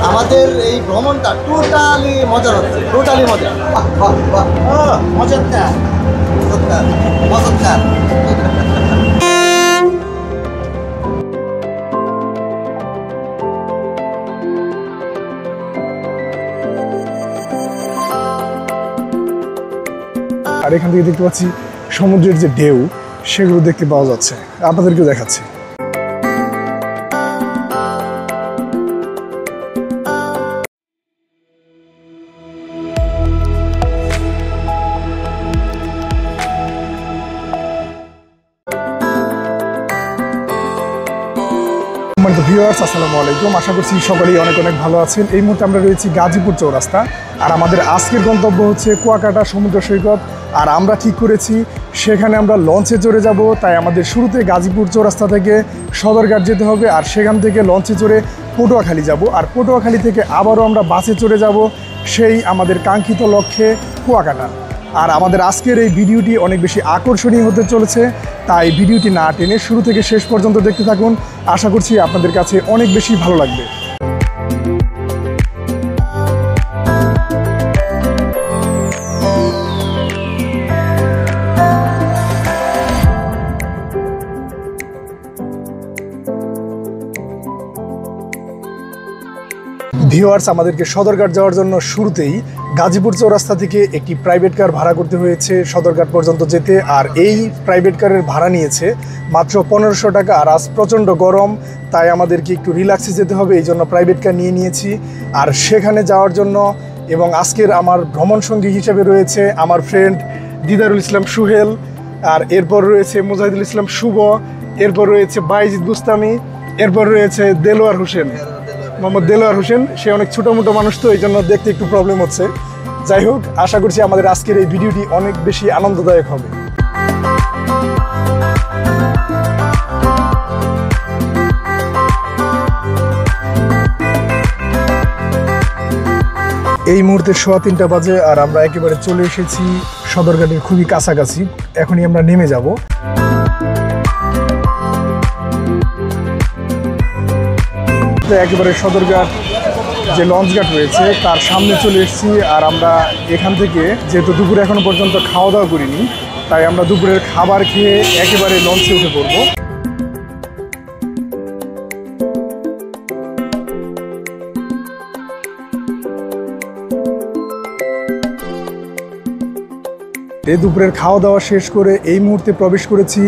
আমাদের এই ভ্রমণটা টোটালি মজার হচ্ছে, টোটালি মজা। মজাদার মজাদার মজাদার। আর এখান থেকে দেখতে পাচ্ছি সমুদ্রের যে ঢেউ সেগুলো দেখতে পাওয়া যাচ্ছে, আপনাদেরকেও দেখাচ্ছি। ভিউয়ার্স, আসসালামু আলাইকুম। আশা করছি সকলেই অনেক অনেক ভালো আছেন। এই মুহূর্তে আমরা রয়েছি গাজীপুর চৌরাস্তা, আর আমাদের আজকের গন্তব্য হচ্ছে কুয়াকাটা সমুদ্র সৈকত। আর আমরা ঠিক করেছি সেখানে আমরা লঞ্চে চড়ে যাব। তাই আমাদের শুরুতে গাজীপুর চৌরাস্তা থেকে সদরঘাট যেতে হবে, আর সেখান থেকে লঞ্চে চড়ে পটুয়াখালী যাব, আর পটুয়াখালী থেকে আবারও আমরা বাসে চড়ে যাব সেই আমাদের কাঙ্ক্ষিত লক্ষ্যে কুয়াকাটা। আর আমাদের আজকের এই ভিডিওটি অনেক বেশি আকর্ষণীয় হতে চলেছে, তাই ভিডিওটি না টেনে শুরু থেকে শেষ পর্যন্ত দেখতে থাকুন। আশা করছি আপনাদের কাছে অনেক বেশি ভালো লাগবে। ভিউয়ার্স, আমাদেরকে সদরঘাট যাওয়ার জন্য শুরুতেই গাজীপুর চৌরাস্তা থেকে একটি প্রাইভেট কার ভাড়া করতে হয়েছে সদরঘাট পর্যন্ত যেতে। আর এই প্রাইভেট কারের ভাড়া নিয়েছে মাত্র 1500 টাকা। আর আজ প্রচণ্ড গরম, তাই আমাদেরকে একটু রিল্যাক্সে যেতে হবে, এই জন্য প্রাইভেট কার নিয়ে নিয়েছি। আর সেখানে যাওয়ার জন্য এবং আজকের আমার ভ্রমণ সঙ্গী হিসেবে রয়েছে আমার ফ্রেন্ড দিদারুল ইসলাম সুহেল, আর এরপর রয়েছে মুজাহিদুল ইসলাম শুভ, এরপর রয়েছে বাইজিদ বুস্তামি, এরপর রয়েছে দেলোয়ার হোসেন, মোহাম্মদ দেলোয়ার হোসেন। সে অনেক ছোটো মোটো মানুষ, তো এই জন্য দেখতে একটু প্রবলেম হচ্ছে। যাই হোক, আশা করছি আমাদের আজকের এই ভিডিওটি অনেক বেশি আনন্দদায়ক হবে। এই মুহূর্তে 3:15 বাজে, আর আমরা একেবারে চলে এসেছি সদরঘাটের খুবই কাছাকাছি। এখনই আমরা নেমে যাব। একেবারে সদরঘাট যে লঞ্চ ঘাট রয়েছে তার সামনে চলে এসেছি। আর আমরা এখান থেকে, যেহেতু দুপুরে এখনো পর্যন্ত খাওয়া দাওয়া করিনি, তাই আমরা দুপুরের খাবার খেয়ে একেবারে লঞ্চে উঠে পড়ব। এই দুপুরের খাওয়া দাওয়া শেষ করে এই মুহূর্তে প্রবেশ করেছি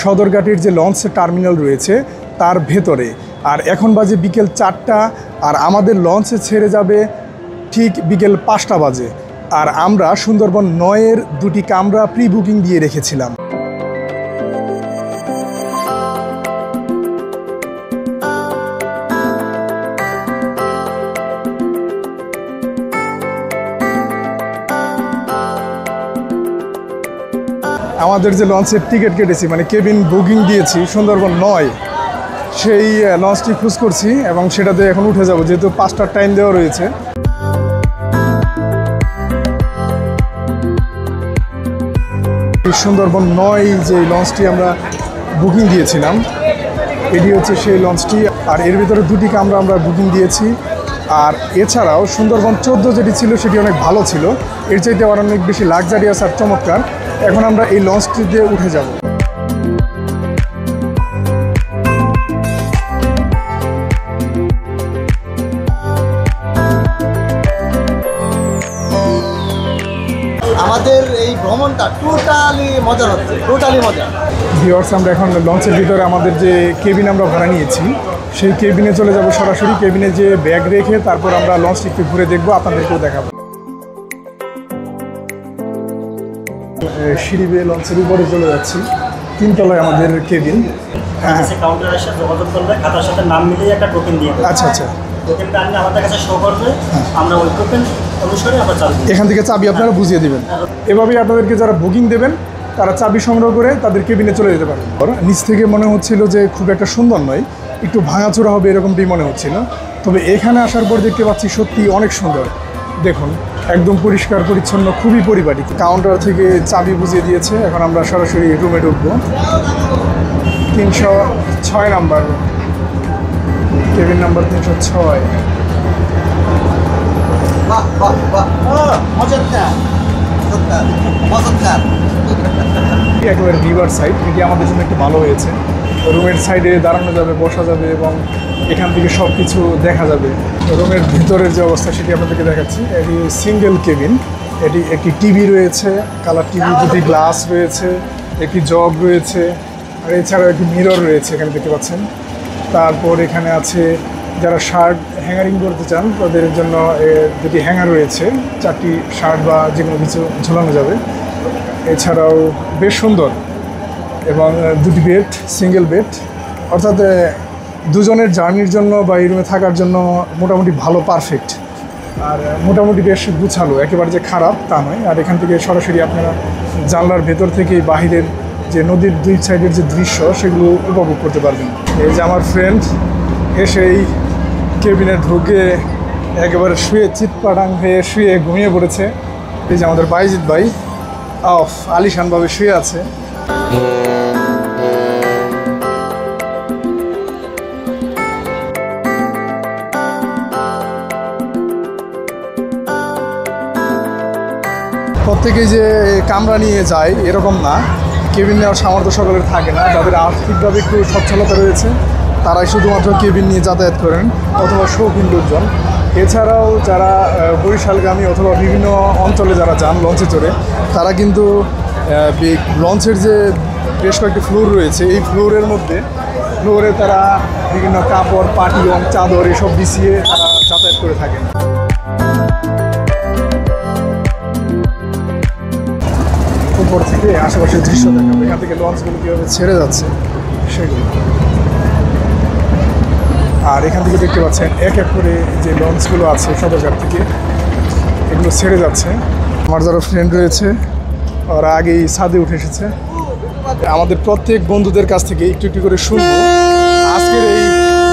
সদরঘাটের যে লঞ্চ টার্মিনাল রয়েছে তার ভেতরে। আর এখন বাজে বিকেল 4টা, আর আমাদের লঞ্চে ছেড়ে যাবে ঠিক বিকেল 5টা বাজে। আর আমরা সুন্দরবন 9-এর 2টি কামরা প্রি বুকিং দিয়ে রেখেছিলাম। আমাদের যে লঞ্চের টিকিট কেটেছি, মানে কেবিন বুকিং দিয়েছি সুন্দরবন 9, সেই লঞ্চটি খোঁজ করছি এবং সেটাতে এখন উঠে যাব, যেহেতু 5টার টাইম দেওয়া রয়েছে। সুন্দরবন 9 যে লঞ্চটি আমরা বুকিং দিয়েছিলাম, এটি হচ্ছে সেই লঞ্চটি। আর এর ভিতরে 2টি কামরা আমরা বুকিং দিয়েছি। আর এছাড়াও সুন্দরবন 14 যেটি ছিল সেটি অনেক ভালো ছিল, এর চাইতে আবার অনেক বেশি লাক্সারিয়াস আর চমৎকার। এখন আমরা এই লঞ্চটিতে উঠে যাব। আমাদের এই ভ্রমণটা টোটালি মজার হচ্ছে, টোটালি মজা। ভিউয়ার্স, আমরা এখন লঞ্চের ভিতরে আমাদের যে কেবিন আমরা ভাড়া নিয়েছি সেই কেবিনে চলে যাব সরাসরি। কেবিনে যে ব্যাগ রেখে তারপর আমরা লঞ্চটি একটু ঘুরে দেখবো, আপনাদেরকেও দেখাবো। সিঁড়ি বেয়ে লঞ্চের উপরে চলে যাচ্ছি। 3 তলায় আমাদের কেবিন। হ্যাঁ, কাউন্টার এসে যোগাযোগ করলে খাতার সাথে নাম মিলিয়ে একটা টোকেন দিয়ে দেবে। আচ্ছা আচ্ছা, টোকেনটা আপনি আমাদের কাছে শো করবে, আমরা ওই টোকেন অনুসারে আবার চাবি এখান থেকে চাবি আপনারা বুঝিয়ে দেবেন। এভাবেই আপনাদেরকে যারা বুকিং দেবেন তারা চাবি সংগ্রহ করে তাদের কেবিনে চলে যেতে পারেন। নিচ থেকে মনে হচ্ছিল যে খুব একটা সুন্দর নয়, একটু ভাঙাচোরা হবে এরকমটি মনে হচ্ছিল, তবে এখানে আসার পর দেখতে পাচ্ছি সত্যি অনেক সুন্দর। দেখুন, একদম পরিষ্কার পরিচ্ছন্ন, খুবই পরিপাটি। কাউন্টার থেকে চাবি বুঝিয়ে দিয়েছে, এখন আমরা সরাসরি রুমে ঢুকবো। 306 নাম্বার, কেবিন নাম্বার 306। বাহ বাহ বাহ মজাদার মজাদার। একেবারে রিভার সাইড, এটি আমাদের জন্য একটু ভালো হয়েছে। রুমের সাইডে দাঁড়ানো যাবে, বসা যাবে এবং এখান থেকে সব কিছু দেখা যাবে। রুমের ভিতরের যে অবস্থা সেটি আপনাদেরকে দেখাচ্ছি। এটি সিঙ্গেল কেবিন, এটি একটি টিভি রয়েছে, কালার টিভি, দুটি গ্লাস রয়েছে, একটি জগ রয়েছে, আর এছাড়াও একটি মিরর রয়েছে এখানে দেখতে পাচ্ছেন। তারপর এখানে আছে যারা শার্ট হ্যাঙ্গারিং করতে চান তাদের জন্য দুটি হ্যাঙ্গার রয়েছে, 4টি শার্ট বা যে কোনো কিছু ঝোলানো যাবে। এছাড়াও বেশ সুন্দর এবং দুটি বেড, সিঙ্গেল বেড, অর্থাৎ দুজনের জার্নির জন্য বা এই রুমে থাকার জন্য মোটামুটি ভালো, পারফেক্ট। আর মোটামুটি বেশ গুছালো, একেবারে যে খারাপ তা নয়। আর এখান থেকে সরাসরি আপনারা জানলার ভেতর থেকেই বাহিরের যে নদীর দুই সাইডের যে দৃশ্য সেগুলো উপভোগ করতে পারবেন। এই যে আমার ফ্রেন্ড এসেই কেবিনে ঢুকে একেবারে শুয়ে চিৎপাটাং হয়ে শুয়ে ঘুমিয়ে পড়েছে। এই যে আমাদের বাইজিৎ ভাই আলিশানভাবে শুয়ে আছে। প্রত্যেকেই যে কামরা নিয়ে যায় এরকম না, কেবিন নেওয়ার সামর্থ্য সকলের থাকে না। যাদের আর্থিকভাবে একটু সচ্ছলতা রয়েছে তারাই শুধুমাত্র কেবিন নিয়ে যাতায়াত করেন, অথবা শৌখিন লোকজন। এছাড়াও যারা বরিশালগামী অথবা বিভিন্ন অঞ্চলে যারা যান লঞ্চে চড়ে, তারা কিন্তু লঞ্চের যে বেশ কয়েকটি ফ্লোর রয়েছে, এই ফ্লোরে তারা বিভিন্ন কাপড়, পাটিয়ন, চাদর এসব বিছিয়ে তারা যাতায়াত করে থাকেন। উপর থেকে আশেপাশের দৃশ্য দেখাবো, এখান থেকে লঞ্চগুলো কীভাবে ছেড়ে যাচ্ছে সেগুলো। আর এখান থেকে দেখতে পাচ্ছেন এক এক করে যে লঞ্চগুলো আছে সদরঘাট থেকে, এগুলো ছেড়ে যাচ্ছে। আমার যারা ফ্রেন্ড রয়েছে ওরা আগেই ছাদে উঠে এসেছে। আমাদের প্রত্যেক বন্ধুদের কাছ থেকে একটু একটু করে শুনবো আজকের এই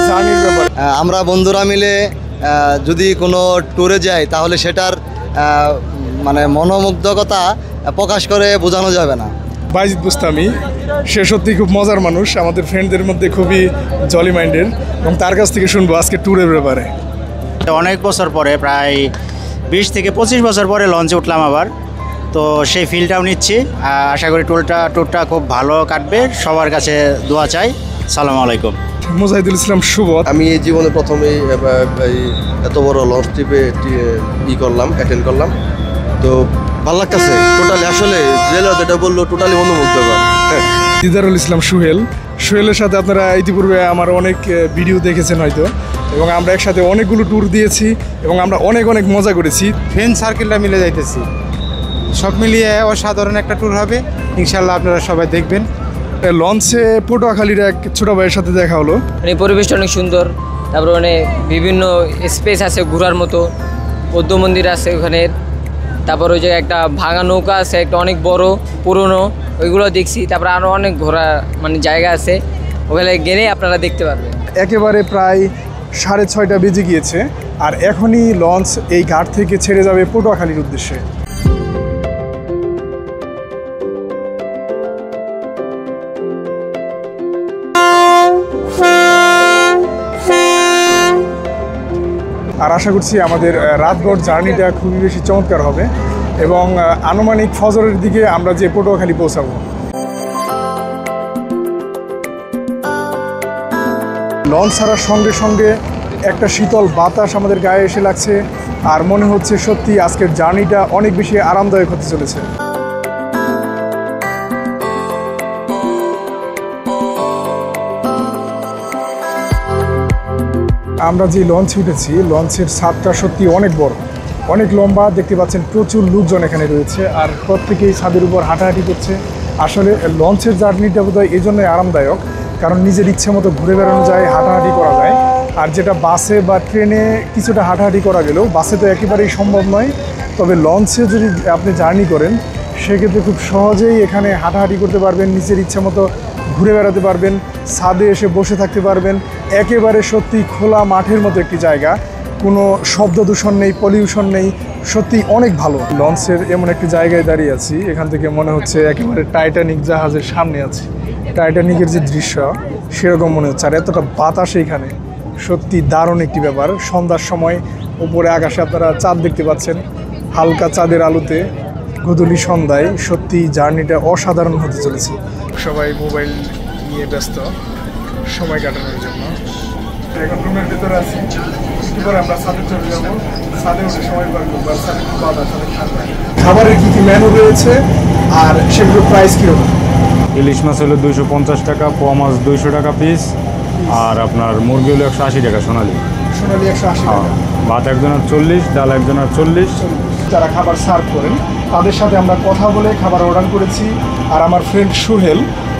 জার্নির ব্যাপারে। আমরা বন্ধুরা মিলে যদি কোনো ট্যুরে যাই তাহলে সেটার মানে মনোমুগ্ধকতা প্রকাশ করে বোঝানো যাবে না। বাইজিৎ বুস্তামি, সে সত্যি খুব মজার মানুষ, আমাদের ফ্রেন্ডদের মধ্যে খুবই জলি মাইন্ডের, এবং তার কাছ থেকে শুনবো আজকে ট্যুরের ব্যাপারে। অনেক বছর পরে, প্রায় 20 থেকে 25 বছর পরে লঞ্চে উঠলাম আবার, তো সেই ফিলটাও নিচ্ছি। আশা করি ট্যুরটা খুব ভালো কাটবে। সবার কাছে দোয়া চাই। সালামু আলাইকুম। মুজাহিদুল ইসলাম শুভ। আমি এই জীবনে প্রথমেই এত বড় লঞ্চ ট্রিপে অ্যাটেন্ড করলাম, তো ভালো লাগতেছে টোটালি। আসলে জেলার যেটা বললো টোটালি মনোমুগ্ধকর। দিদারুল ইসলাম সোহেলের সাথে আপনারা ইতিপূর্বে আমার অনেক ভিডিও দেখেছেন হয়তো, এবং আমরা একসাথে অনেকগুলো ট্যুর দিয়েছি এবং আমরা অনেক অনেক মজা করেছি। ফ্রেন্ড সার্কেলটা মিলে যাইতেছি, সব মিলিয়ে অসাধারণ একটা ট্যুর হবে ইনশাল্লাহ, আপনারা সবাই দেখবেন। লঞ্চে পটুয়াখালীর এক ছোট ভাইয়ের সাথে দেখা হলো। মানে পরিবেশটা অনেক সুন্দর, তারপরে অনেক বিভিন্ন স্পেস আছে ঘোরার মতো, বৌদ্ধ মন্দির আছে ওখানে, তারপর ওই যে একটা ভাঙা নৌকা আছে একটা অনেক বড় পুরনো, ওইগুলো দেখছি। তারপরে আরও অনেক ঘোরা মানে জায়গা আছে, ওখানে গেলে আপনারা দেখতে পারবেন। একেবারে প্রায় 6:30 বেজে গিয়েছে, আর এখনই লঞ্চ এই ঘাট থেকে ছেড়ে যাবে পটুয়াখালীর উদ্দেশ্যে। আর আশা করছি আমাদের রাতভর জার্নিটা খুবই বেশি চমৎকার হবে, এবং আনুমানিক ফজরের দিকে আমরা যে পটুয়াখালী পৌঁছাবো। লঞ্চ ছাড়ার সঙ্গে সঙ্গে একটা শীতল বাতাস আমাদের গায়ে এসে লাগছে, আর মনে হচ্ছে সত্যি আজকের জার্নিটা অনেক বেশি আরামদায়ক হতে চলেছে। আমরা যে লঞ্চে উঠেছি, লঞ্চের ছাদটা সত্যি অনেক বড়, অনেক লম্বা, দেখতে পাচ্ছেন প্রচুর লোকজন এখানে রয়েছে, আর প্রত্যেকেই ছাদের উপর হাঁটাহাঁটি করছে। আসলে লঞ্চের জার্নিটা বোধহয় এই জন্যই আরামদায়ক, কারণ নিজের ইচ্ছে মতো ঘুরে বেড়ানো যায়, হাঁটাহাঁটি করা যায়। আর যেটা বাসে বা ট্রেনে কিছুটা হাঁটাহাঁটি করা গেলেও বাসে তো একেবারেই সম্ভব নয়, তবে লঞ্চে যদি আপনি জার্নি করেন সেক্ষেত্রে খুব সহজেই এখানে হাঁটাহাঁটি করতে পারবেন, নিজের ইচ্ছে মতো ঘুরে বেড়াতে পারবেন, ছাদে এসে বসে থাকতে পারবেন। একেবারে সত্যি খোলা মাঠের মতো একটি জায়গা, কোনো শব্দ দূষণ নেই, পলিউশন নেই, সত্যি অনেক ভালো। লঞ্চের এমন একটি জায়গায় দাঁড়িয়ে আছি, এখান থেকে মনে হচ্ছে একেবারে টাইটানিক জাহাজের সামনে আছি। টাইটানিকের যে দৃশ্য সেরকম মনে হচ্ছে, আর এতটা বাতাস এইখানে, সত্যি দারুণ একটি ব্যাপার। সন্ধ্যার সময় উপরে আকাশে আপনারা চাঁদ দেখতে পাচ্ছেন, হালকা চাঁদের আলোতে গোধূলি সন্ধ্যায় সত্যি জার্নিটা অসাধারণ হতে চলেছে। সবাই মোবাইল নিয়ে ব্যস্ত সময় কাটানোর জন্য। এখন রুমের ভিতরে আছি, একটু পরে আমরা ছাদে চলে যাবো, ছাদে উঠে সময় পার করবো, আর ছাদে খুব ভালো ছাদে ঠান্ডা। খাবারের কী কী মেনু রয়েছে আর সেগুলোর প্রাইস কীরকম? ইলিশ মাছ হলো 250 টাকা, পোয়া মাছ 200 টাকা পিস, আর আপনার মুরগি হলো 180 টাকা সোনালি। সোনালি 180 টাকা। ভাত একজনের 40, ডাল একজনের 40। যারা খাবার সার্ভ করেন তাদের সাথে আমরা কথা বলে খাবার অর্ডার করেছি, আর আমার ফ্রেন্ড সুহেল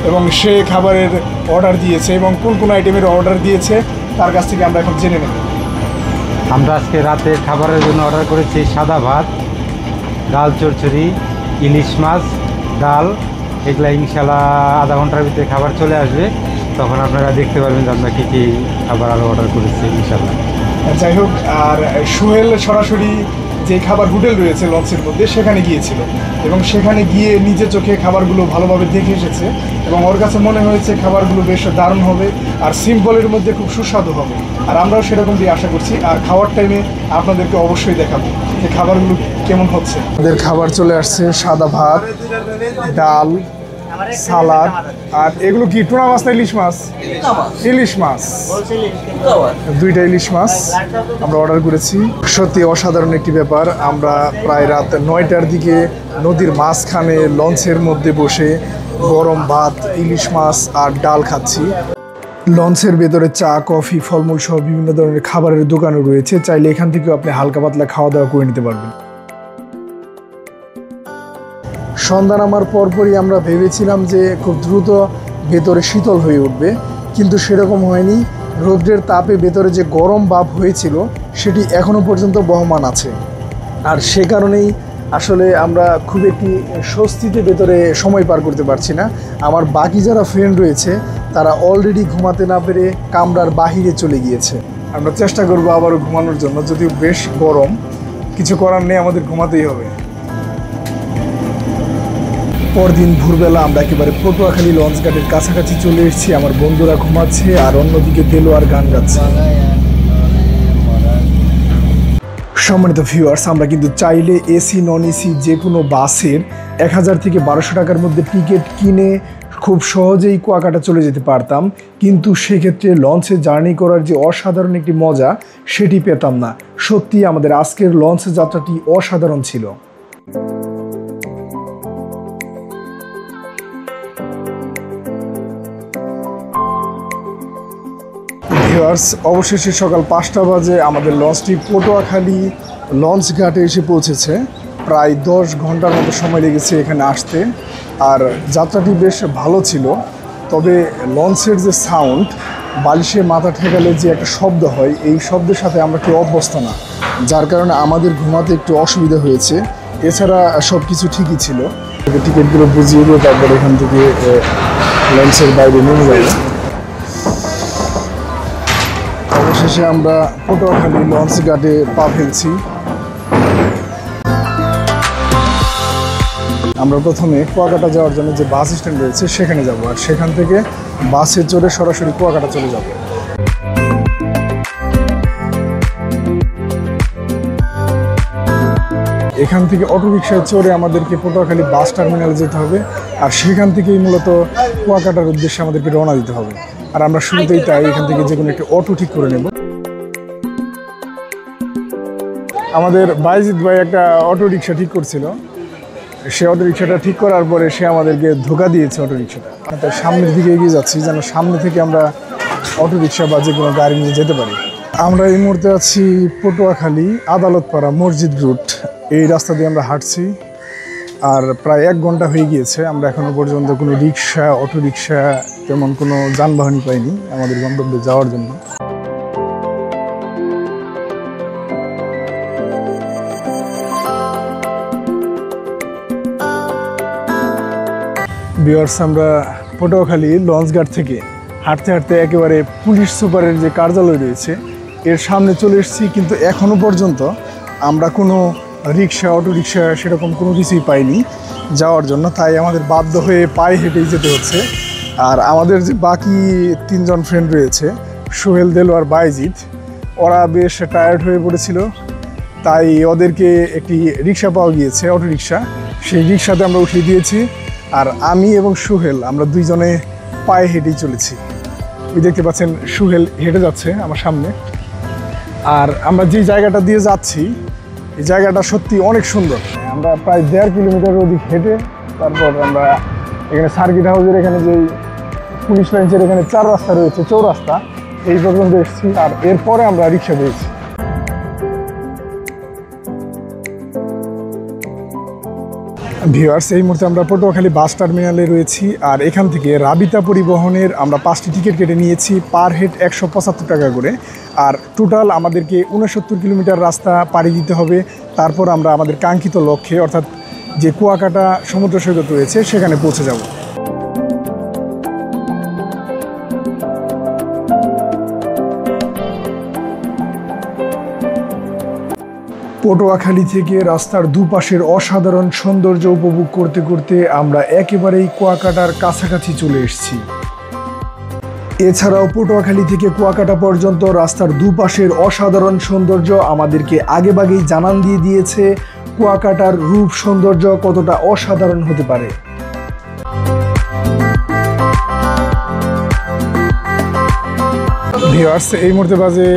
এবং সে খাবারের অর্ডার দিয়েছে এবং কোন কোন আইটেমের অর্ডার দিয়েছে তার কাছ থেকে আমরা এখন জেনে নেব। আমরা আজকে রাতে খাবারের জন্য অর্ডার করেছি সাদা ভাত, ডাল চচ্চড়ি, ইলিশ মাছ, ডাল। এগুলা ইনশাল্লাহ আধা ঘন্টার ভিতরে খাবার চলে আসবে, তখন আপনারা দেখতে পারবেন যে আমরা কী কী খাবার আরও অর্ডার করেছি ইনশাল্লাহ। যাই হোক, আর সোহেল সরাসরি যে খাবার হোটেল রয়েছে লঞ্চের মধ্যে সেখানে গিয়েছিল এবং সেখানে গিয়ে নিজে চোখে খাবারগুলো ভালোভাবে দেখে এসেছে এবং ওর কাছে মনে হয়েছে খাবারগুলো বেশ দারুণ হবে আর সিম্পলের মধ্যে খুব সুস্বাদু হবে, আর আমরাও সেরকম দিয়ে আশা করছি। আর খাওয়ার টাইমে আপনাদেরকে অবশ্যই দেখাবো যে খাবারগুলো কেমন হচ্ছে। আমাদের খাবার চলে আসছে, সাদা ভাত, ডাল, সালাদ, আর এগুলো কি টুনা মাছ না ইলিশ মাছ? ইলিশ মাছ, দুইটা ইলিশ মাছ আমরা অর্ডার করেছি। সত্যি অসাধারণ একটি ব্যাপার। আমরা প্রায় রাত 9টার দিকে নদীর মাঝখানে লঞ্চের মধ্যে বসে গরম ভাত, ইলিশ মাছ আর ডাল খাচ্ছি। লঞ্চের ভেতরে চা, কফি, ফলমূল সহ বিভিন্ন ধরনের খাবারের দোকানও রয়েছে, চাইলে এখান থেকেও আপনি হালকা পাতলা খাওয়া দাওয়া করে নিতে পারবেন। সন্ধ্যা নামার পরপরই আমরা ভেবেছিলাম যে খুব দ্রুত ভেতরে শীতল হয়ে উঠবে, কিন্তু সেরকম হয়নি। রৌদ্রের তাপে ভেতরে যে গরম ভাব হয়েছিল সেটি এখনও পর্যন্ত বহমান আছে, আর সে কারণেই আসলে আমরা খুব একটি স্বস্তিতে ভেতরে সময় পার করতে পারছি না। আমার বাকি যারা ফ্রেন্ড রয়েছে তারা অলরেডি ঘুমাতে না পেরে কামরার বাহিরে চলে গিয়েছে। আমরা চেষ্টা করবো আবারও ঘুমানোর জন্য, যদিও বেশ গরম, কিছু করার নেই, আমাদের ঘুমাতেই হবে। পরদিন ভোরবেলা আমরা একেবারে পটুয়াখালী লঞ্চ ঘাটের কাছাকাছি চলে এসেছি। আমার বন্ধুরা ঘুমাচ্ছে আর অন্যদিকে দেলোয়ার গান গাচ্ছে। সম্মানিত ভিউয়ার্স, আমরা কিন্তু চাইলে এসি নন এসি যে কোনো বাসের 1000 থেকে 1200 টাকার মধ্যে টিকিট কিনে খুব সহজেই কুয়াকাটা চলে যেতে পারতাম, কিন্তু সেক্ষেত্রে লঞ্চে জার্নি করার যে অসাধারণ একটি মজা সেটি পেতাম না। সত্যি আমাদের আজকের লঞ্চে যাত্রাটি অসাধারণ ছিল। অবশেষে সকাল 5টা বাজে আমাদের লঞ্চটি পটুয়াখালী লঞ্চ ঘাটে এসে পৌঁছেছে। প্রায় 10 ঘন্টার মতো সময় লেগেছে এখানে আসতে, আর যাত্রাটি বেশ ভালো ছিল। তবে লঞ্চের যে সাউন্ড, বালিশে মাথা ঠেকালে যে একটা শব্দ হয়, এই শব্দের সাথে আমরা কেউ অভ্যস্ত না, যার কারণে আমাদের ঘুমাতে একটু অসুবিধা হয়েছে। এছাড়া সব কিছু ঠিকই ছিল। টিকিটগুলো বুঝিয়ে দিয়ে তারপর এখান থেকে লঞ্চের বাইরে নেমে যাবো। অবশেষে আমরা পটুয়াখালী লঞ্চ ঘাটে পা ফেলছি। আমরা প্রথমে কুয়াকাটা যাওয়ার জন্য যে বাস স্ট্যান্ড রয়েছে সেখানে যাব, আর সেখান থেকে বাসে চড়ে সরাসরি কুয়াকাটা চলে যাব। এখান থেকে অটোরিকশায় চড়ে আমাদেরকে পটুয়াখালী বাস টার্মিনালে যেতে হবে, আর সেখান থেকেই মূলত কুয়াকাটার উদ্দেশ্যে আমাদেরকে রওনা দিতে হবে। আর আমরা শুরুতেই তাই এখান থেকে যে কোনো একটা অটো ঠিক করে নেব। আমাদের বাইজিৎ ভাই একটা অটো রিক্সা ঠিক করছিল, সে অটো রিক্সাটা ঠিক করার পরে সে আমাদেরকে ধোকা দিয়েছে অটো রিক্সাটা। তার সামনের দিকে এগিয়ে যাচ্ছি যেন সামনে থেকে আমরা অটো রিক্সা বা যে কোনো গাড়ি নিয়ে যেতে পারি। আমরা এই মুহূর্তে আছি পটুয়াখালী আদালতপাড়া মসজিদ রুট, এই রাস্তা দিয়ে আমরা হাঁটছি। আর প্রায় 1 ঘন্টা হয়ে গিয়েছে, আমরা এখনও পর্যন্ত কোনো রিক্সা, অটো রিক্সা তেমন কোনো যানবাহনই পাইনি আমাদের গন্তব্যে যাওয়ার জন্য। ভিউয়ার্স, আমরা পটুয়াখালী লঞ্চঘাট থেকে হাঁটতে হাঁটতে একেবারে পুলিশ সুপারের যে কার্যালয় রয়েছে এর সামনে চলে এসেছি, কিন্তু এখনও পর্যন্ত আমরা কোনো রিক্সা, অটো রিক্সা সেরকম কোনো কিছুই পাইনি যাওয়ার জন্য। তাই আমাদের বাধ্য হয়ে পায়ে হেঁটেই যেতে হচ্ছে। আর আমাদের যে বাকি 3 জন ফ্রেন্ড রয়েছে, সোহেল, দেলোয়ার, বাইজিৎ, ওরা বেশ টায়ার্ড হয়ে পড়েছিল। তাই ওদেরকে একটি রিক্সা পাওয়া গিয়েছে, অটো রিক্সা। সেই রিক্সাতে আমরা উঠিয়ে দিয়েছি, আর আমি এবং সোহেল আমরা দুইজনে পায়ে হেঁটেই চলেছি। ওই দেখতে পাচ্ছেন সোহেল হেঁটে যাচ্ছে আমার সামনে। আর আমরা যে জায়গাটা দিয়ে যাচ্ছি এই জায়গাটা সত্যি অনেক সুন্দর। আমরা প্রায় 1.5 কিলোমিটার অধিক হেঁটে তারপর আমরা এখানে সার্কিট হাউসের এখানে যে পুলিশ লাইন্সের এখানে 4 রাস্তা রয়েছে, চৌরাস্তা, এই পর্যন্ত এসেছি। আর এরপরে আমরা রিক্সা পেয়েছি। ভিউয়ার্স, এই মুহূর্তে আমরা পটুয়াখালী বাস টার্মিনালে রয়েছি। আর এখান থেকে রাবিতা পরিবহনের আমরা 5টি টিকিট কেটে নিয়েছি, পার হেড 175 টাকা করে। আর টোটাল আমাদেরকে 69 কিলোমিটার রাস্তা পাড়ি দিতে হবে। তারপর আমরা আমাদের কাঙ্ক্ষিত লক্ষ্যে অর্থাৎ যে কুয়াকাটা সমুদ্র সৈকত রয়েছে সেখানে পৌঁছে যাব। পটুয়াখালী থেকে রাস্তার দুপাশের অসাধারণ সৌন্দর্য উপভোগ করতে করতে আমরা একেবারেই কুয়াকাটার কাছাকাছি চলে এসেছি। এছাড়াও পটুয়াখালী থেকে কুয়াকাটা পর্যন্ত রাস্তার দুপাশের অসাধারণ সৌন্দর্য আমাদেরকে আগেভাগেই জানান দিয়ে দিয়েছে কুয়াকাটার রূপ সৌন্দর্য কতটা অসাধারণ হতে পারে। ভিউয়ার্স, এই মুহূর্তে বাজে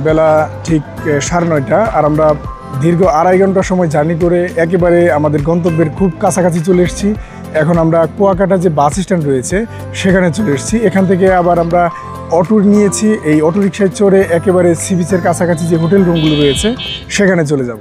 বেলা ঠিক 9:30, আর আমরা দীর্ঘ 2.5 ঘন্টা সময় জার্নি করে একেবারে আমাদের গন্তব্যের খুব কাছাকাছি চলে এসেছি। এখন আমরা কুয়াকাটা যে বাস স্ট্যান্ড রয়েছে সেখানে চলে এসেছি। এখান থেকে আবার আমরা অটো নিয়েছি, এই অটো রিক্সায় চড়ে একেবারে সি বিচের কাছাকাছি যে হোটেল রুমগুলো রয়েছে সেখানে চলে যাব।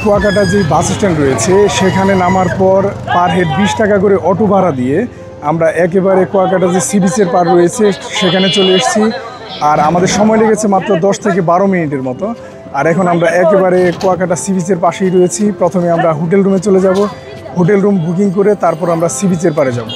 কুয়াকাটা যে বাস স্ট্যান্ড রয়েছে সেখানে নামার পর পার হেড 20 টাকা করে অটো ভাড়া দিয়ে আমরা একেবারে কুয়াকাটা যে সি বিচের পার রয়েছে সেখানে চলে এসেছি। আর আমাদের সময় লেগেছে মাত্র 10 থেকে 12 মিনিটের মতো। আর এখন আমরা একেবারে কুয়াকাটা সি বিচের পাশেই রয়েছি। প্রথমে আমরা হোটেল রুমে চলে যাব, হোটেল রুম বুকিং করে তারপর আমরা সি বিচের পারে যাব।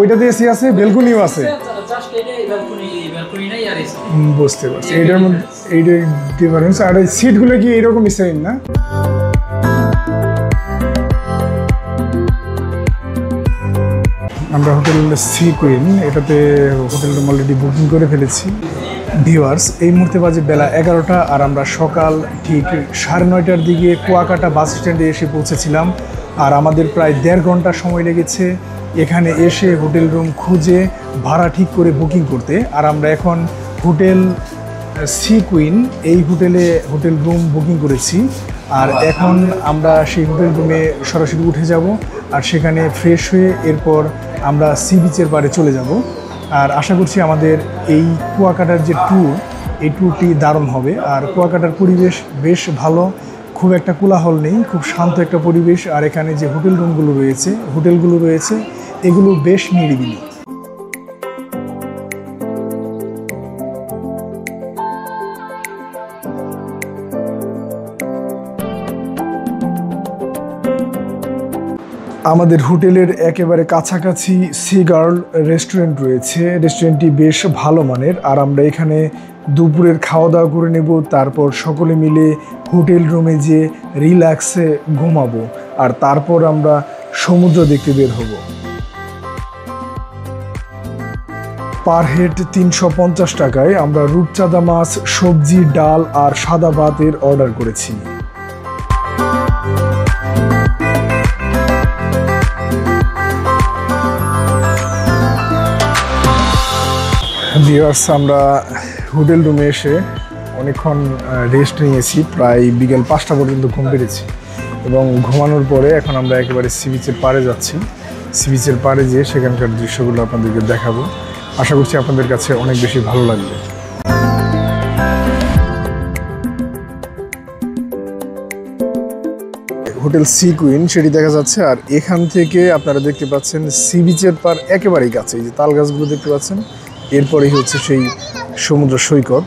ওইটাতে এসি আছে, বেলকনিও আছে, বুঝতে পারছি। এইটার মধ্যে এইটার ডিফারেন্স। আর এই সিটগুলো কি এইরকম সেম না? আমরা হোটেল সি কুইন, এটাতে হোটেল রুম অলরেডি বুকিং করে ফেলেছি। ভিউয়ার্স, এই মুহূর্তে বাজে বেলা 11টা, আর আমরা সকাল ঠিক 9:30টার দিকে কুয়াকাটা বাস স্ট্যান্ডে এসে পৌঁছেছিলাম। আর আমাদের প্রায় 1.5 ঘন্টা সময় লেগেছে এখানে এসে হোটেল রুম খুঁজে ভাড়া ঠিক করে বুকিং করতে। আর আমরা এখন হোটেল সি কুইন এই হোটেল রুম বুকিং করেছি। আর এখন আমরা সেই হোটেল রুমে সরাসরি উঠে যাব, আর সেখানে ফ্রেশ হয়ে এরপর আমরা সি বিচের পাড়ে চলে যাব। আর আশা করছি আমাদের এই কুয়াকাটার যে ট্যুর, এই ট্যুরটি দারুণ হবে। আর কুয়াকাটার পরিবেশ বেশ ভালো, খুব একটা কোলাহল নেই, খুব শান্ত একটা পরিবেশ। আর এখানে যে হোটেলগুলো রয়েছে এগুলো বেশ নিরিবিলি। আমাদের হোটেলের একেবারে কাছাকাছি সি গার্ল রেস্টুরেন্ট রয়েছে। রেস্টুরেন্টটি বেশ ভালো মানের। আর আমরা এখানে দুপুরের খাওয়া দাওয়া করে নেব, তারপর সকলে মিলে হোটেল রুমে যে রিল্যাক্সে ঘুমাবো, আর তারপর আমরা সমুদ্র দেখতে বের হব। পার হেড 350 টাকায় আমরা রূপচাঁদা মাছ, সবজি, ডাল আর সাদা ভাতের অর্ডার করেছি। ভিউয়ার্স, আমরা হোটেল রুমে এসে অনেকক্ষণ রেস্ট নিয়েছি, প্রায় বিকেল 5টা পর্যন্ত ঘুম পেরেছি। এবং ঘুমানোর পরে এখন আমরা একেবারে সি বিচের পাড়ে যাচ্ছি। সি বিচের পাড়ে যেয়ে সেখানকার দৃশ্যগুলো আপনাদেরকে দেখাবো। আশা করছি আপনাদের কাছে অনেক বেশি ভালো লাগবে। হোটেল সি কুইন সেটি দেখা যাচ্ছে। আর এখান থেকে আপনারা দেখতে পাচ্ছেন সি বিচের পাড় একেবারেই কাছে, এই যে তাল গাছগুলো দেখতে পাচ্ছেন, এরপরেই হচ্ছে সেই সমুদ্র সৈকত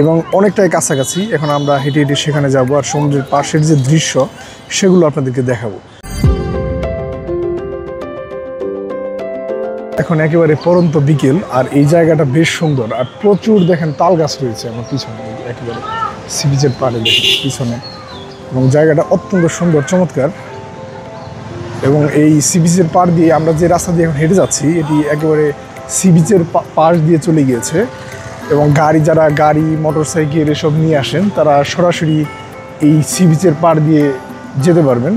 এবং অনেকটাই কাছাকাছি। এখন আমরা হেঁটে হেঁটে সেখানে যাব, আর সমুদ্রের পাশের যে দৃশ্য সেগুলো আপনাদেরকে দেখাবো। এখন একেবারে পরন্ত বিকেল, আর এই জায়গাটা বেশ সুন্দর, আর প্রচুর দেখেন তাল গাছ রয়েছে আমার পিছনে, একেবারে সি বিচের পাড়ে দেখেন পিছনে, এবং জায়গাটা অত্যন্ত সুন্দর, চমৎকার। এবং এই সি বিচের পাড় দিয়ে আমরা যে রাস্তা দিয়ে এখন হেঁটে যাচ্ছি, এটি একেবারে সি বিচের পাশ দিয়ে চলে গিয়েছে, এবং যারা গাড়ি মোটরসাইকেল এসব নিয়ে আসেন তারা সরাসরি এই সি বিচের পাড় দিয়ে যেতে পারবেন।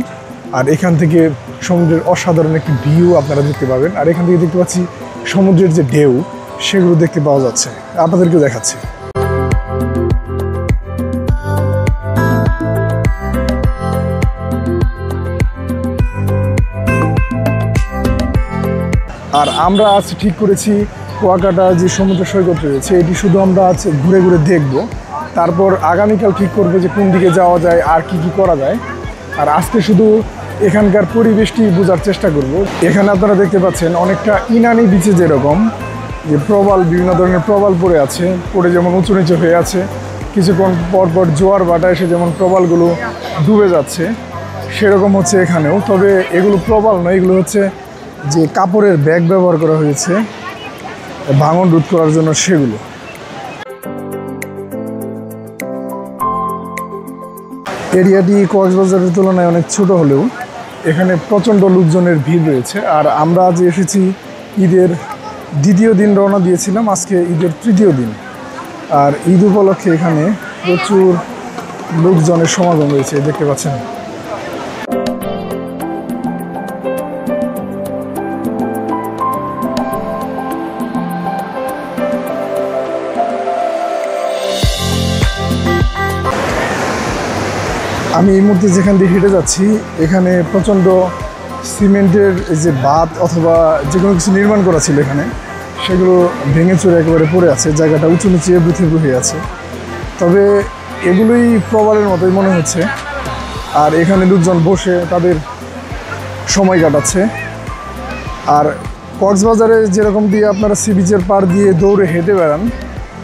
আর এখান থেকে সমুদ্রের অসাধারণ একটি ভিউ আপনারা দেখতে পাবেন। আর এখান থেকে দেখতে পাচ্ছি সমুদ্রের যে ঢেউ সেগুলো দেখতে পাওয়া যাচ্ছে, আপনাদেরকেও দেখাচ্ছি। আর আমরা আজ ঠিক করেছি কুয়াকাটা যে সমুদ্র সৈকত রয়েছে এটি শুধু আমরা আজ ঘুরে ঘুরে দেখব, তারপর আগামীকাল ঠিক করবো যে কোন দিকে যাওয়া যায় আর কি করা যায়। আর আজকে শুধু এখানকার পরিবেশটি বোঝার চেষ্টা করব। এখানে আপনারা দেখতে পাচ্ছেন অনেকটা ইনানি বিচে যেরকম যে প্রবাল, বিভিন্ন ধরনের প্রবাল পড়ে আছে, পড়ে যেমন উঁচু নিচু হয়ে আছে, কিছুক্ষণ পরপর জোয়ার ভাটা এসে যেমন প্রবালগুলো ডুবে যাচ্ছে, সেরকম হচ্ছে এখানেও। তবে এগুলো প্রবাল নয়, এগুলো হচ্ছে যে কাপড়ের ব্যাগ ব্যবহার করা হয়েছে ভাঙন রোধ করার জন্য, সেগুলো। এরিয়াটি কক্সবাজারের তুলনায় অনেক ছোট হলেও এখানে প্রচণ্ড লোকজনের ভিড় রয়েছে। আর আমরা আজ এসেছি ঈদের দ্বিতীয় দিন, রওনা দিয়েছিলাম, আজকে ঈদের তৃতীয় দিন। আর ঈদ উপলক্ষে এখানে প্রচুর লোকজনের সমাগম রয়েছে, দেখতে পাচ্ছেন। আমি এই মুহূর্তে যেখান দিয়ে হেঁটে যাচ্ছি এখানে প্রচণ্ড সিমেন্টের যে বাঁধ অথবা যে কোনো কিছু নির্মাণ করা ছিল এখানে, সেগুলো ভেঙে চুরে একেবারে পড়ে আছে, জায়গাটা উঁচু নিচু এবড়ো হয়ে আছে। তবে এগুলোই প্রবালের মতোই মনে হচ্ছে। আর এখানে লোকজন বসে তাদের সময় কাটাচ্ছে। আর কক্সবাজারে যেরকম দিয়ে আপনারা সি বিচের পাড় দিয়ে দৌড়ে হেঁটে বেড়ান,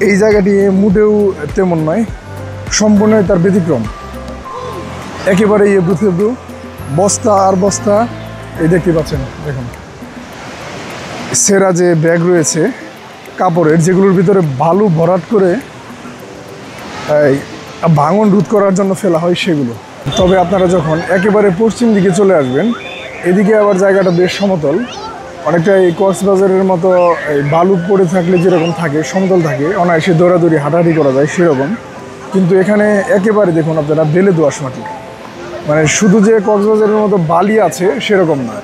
এই জায়গাটি মোটেও তেমন নয়, সম্পূর্ণই তার ব্যতিক্রম। একেবারেই এবড়ো, বস্তা আর বস্তা, এই দেখতে পাচ্ছেন। দেখুন সেরা যে ব্যাগ রয়েছে কাপড়ের, যেগুলোর ভিতরে বালু ভরাট করে ভাঙন রোধ করার জন্য ফেলা হয়, সেগুলো। তবে আপনারা যখন একেবারে পশ্চিম দিকে চলে আসবেন, এদিকে আবার জায়গাটা বেশ সমতল, অনেকটা এই কক্সবাজারের মতো এই বালু পড়ে থাকলে যেরকম থাকে, সমতল থাকে, অনায়াসে দৌড়াদৌড়ি হাঁটাহাঁটি করা যায় সেরকম। কিন্তু এখানে একেবারে দেখুন আপনারা বেলে দোআঁশ মাটি, মানে শুধু যে কক্সবাজারের মতো বালি আছে সেরকম না।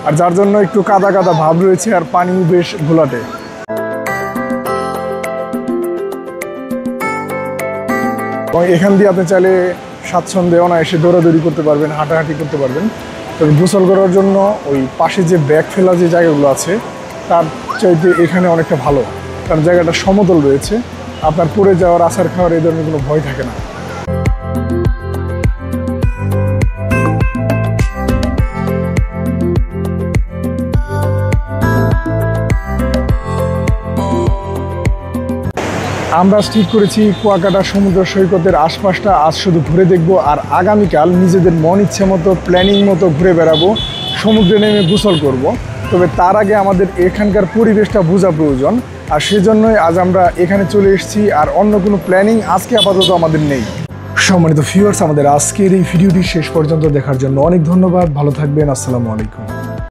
আর যার জন্য একটু কাদা কাদা ভাব রয়েছে, আর পানিও বেশ ঘোলাটে। এবং এখান দিয়ে আপনি চাইলে স্বাচ্ছন্দ্যে অনায়াসে দৌড়াদৌড়ি করতে পারবেন, হাঁটাহাঁটি করতে পারবেন। তবে গোসল করার জন্য ওই পাশে যে ব্যাগ ফেলা যে জায়গাগুলো আছে তার চাইতে এখানে অনেকটা ভালো, কারণ জায়গাটা সমতল রয়েছে, আপনার পড়ে যাওয়ার, আছাড় খাওয়ার এই ধরনের কোনো ভয় থাকে না। আমরা ঠিক করেছি কুয়াকাটা সমুদ্র সৈকতের আশপাশটা আজ শুধু ঘুরে দেখব, আর আগামীকাল নিজেদের মন ইচ্ছে মতো প্ল্যানিং মতো ঘুরে বেড়াবো, সমুদ্রে নেমে গোসল করব। তবে তার আগে আমাদের এখানকার পরিবেশটা বোঝা প্রয়োজন, আর সেজন্যই আজ আমরা এখানে চলে এসেছি। আর অন্য কোনো প্ল্যানিং আজকে আপাতত আমাদের নেই। সম্মানিত ভিউয়ার্স, আমাদের আজকের এই ভিডিওটি শেষ পর্যন্ত দেখার জন্য অনেক ধন্যবাদ। ভালো থাকবেন। আসসালামু আলাইকুম।